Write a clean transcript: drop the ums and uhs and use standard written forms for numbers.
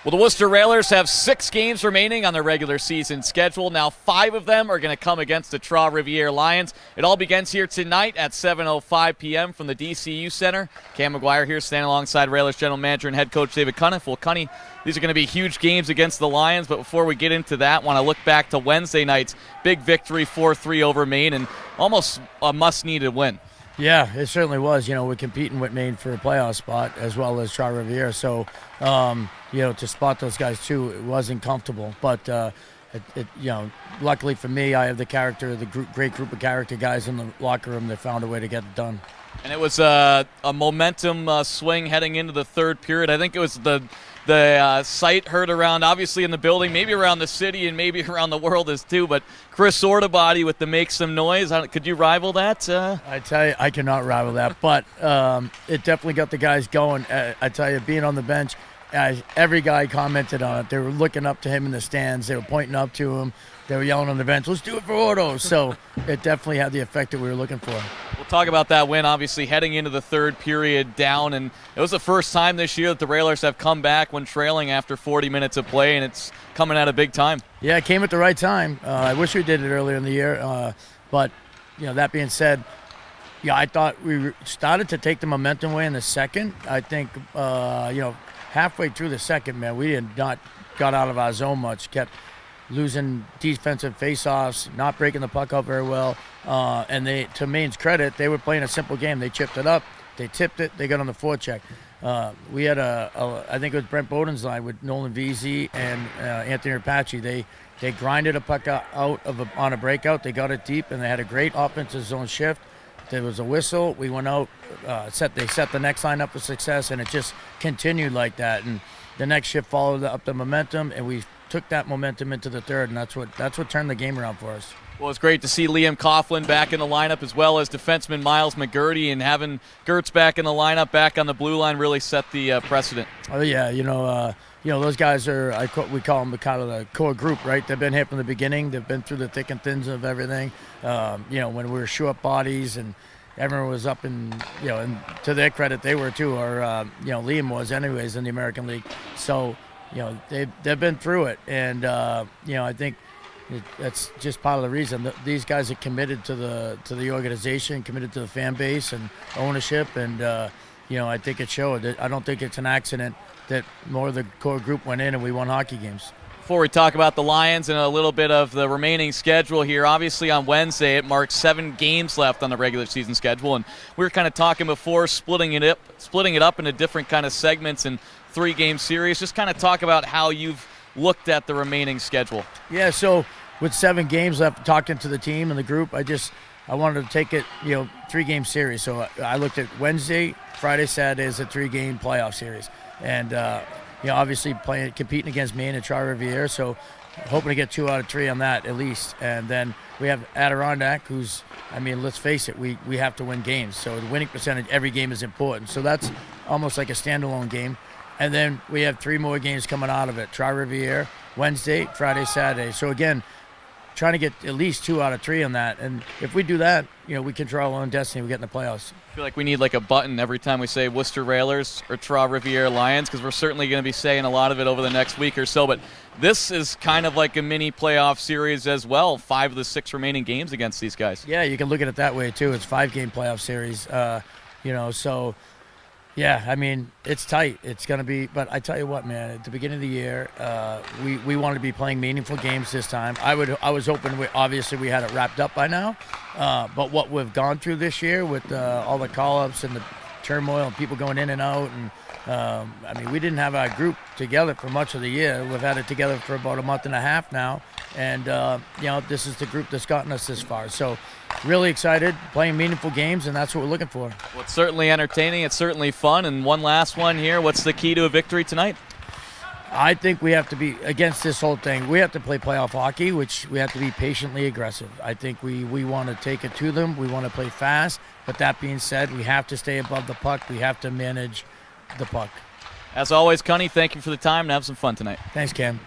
Well, the Worcester Railers have 6 games remaining on their regular season schedule. Now 5 of them are going to come against the Trois-Rivières Lions. It all begins here tonight at 7:05 p.m. from the DCU Center. Cam McGuire here standing alongside Railers General Manager and Head Coach David Cunniff. Well, Cunny, these are going to be huge games against the Lions, but before we get into that, want to look back to Wednesday night's big victory 4-3 over Maine and almost a must-needed win. Yeah, it certainly was. You know, we're competing with Maine for a playoff spot as well as Trois-Rivières. So, to spot those guys too, it wasn't comfortable. But, luckily for me, I have the great group of character guys in the locker room that found a way to get it done. And it was a momentum swing heading into the third period. I think it was the sight heard around, obviously in the building, maybe around the city and maybe around the world as too, but Chris Ortobody with the Make Some Noise. Could you rival that? I tell you, I cannot rival that, but it definitely got the guys going. I tell you, being on the bench, every guy commented on it. They were looking up to him in the stands. They were pointing up to him. They were yelling on the bench, let's do it for Orto. So it definitely had the effect that we were looking for. We'll talk about that win, obviously, heading into the third period down. And it was the first time this year that the Railers have come back when trailing after 40 minutes of play, and it's coming at a big time. Yeah, it came at the right time. I wish we did it earlier in the year. But, that being said, I thought we started to take the momentum away in the second. I think, halfway through the second, man, we did not got out of our zone much, kept losing defensive face-offs, not breaking the puck up very well. And to Maine's credit, they were playing a simple game. They chipped it up, they tipped it, they got on the forecheck. We had I think it was Brent Bowden's line with Nolan Veazey and Anthony Rapace. They grinded a puck on a breakout. They got it deep, and they had a great offensive zone shift. There was a whistle. We went out. They set the next line up for success, and it just continued like that. And the next shift followed up the momentum, and we took that momentum into the third, and that's what turned the game around for us. Well, it's great to see Liam Coughlin back in the lineup, as well as defenseman Miles McGurty, and having Gertz back in the lineup, back on the blue line, really set the precedent. Oh yeah, those guys we call them kind of the core group, right? They've been here from the beginning. They've been through the thick and thins of everything. When we were short bodies and everyone was up and to their credit, they were too, or Liam was anyways in the American League. So, they've been through it, and I think that's just part of the reason. These guys are committed to the organization, committed to the fan base and ownership, and I think it showed. I don't think it's an accident that more of the core group went in and we won hockey games. Before we talk about the Lions and a little bit of the remaining schedule here, obviously on Wednesday it marks 7 games left on the regular season schedule, and we were kind of talking before splitting it up into different kind of segments and 3-game series. Just kind of talk about how you've looked at the remaining schedule. Yeah, so with 7 games left, talking to the team and the group, I wanted to take it, 3-game series. So I looked at Wednesday, Friday, Saturday as a 3-game playoff series. And, obviously competing against Maine and Trois-Rivières, so hoping to get 2 out of 3 on that at least. And then we have Adirondack, who's, let's face it, we have to win games. So the winning percentage, every game is important. So that's almost like a standalone game. And then we have 3 more games coming out of it. Trois-Rivières, Wednesday, Friday, Saturday. So again, trying to get at least 2 out of 3 on that. And if we do that, we control our own destiny. We get in the playoffs. I feel like we need like a button every time we say Worcester Railers or Trois-Rivières Lions, because we're certainly going to be saying a lot of it over the next week or so. But this is kind of like a mini playoff series as well. 5 of the 6 remaining games against these guys. Yeah, you can look at it that way too. It's 5-game playoff series. So yeah, it's tight. It's going to be, but I tell you what, man, at the beginning of the year, we wanted to be playing meaningful games this time. I was hoping, obviously we had it wrapped up by now, but what we've gone through this year with all the call-ups and the turmoil and people going in and out, and we didn't have our group together for much of the year. We've had it together for about a month and a half now, and this is the group that's gotten us this far. So really excited, playing meaningful games, and that's what we're looking for. Well, it's certainly entertaining. It's certainly fun. And one last one here. What's the key to a victory tonight? I think we have to be, against this whole thing, we have to play playoff hockey, which we have to be patiently aggressive. I think we want to take it to them. We want to play fast. But that being said, we have to stay above the puck. We have to manage the puck. As always, Cunny, thank you for the time and have some fun tonight. Thanks, Cam.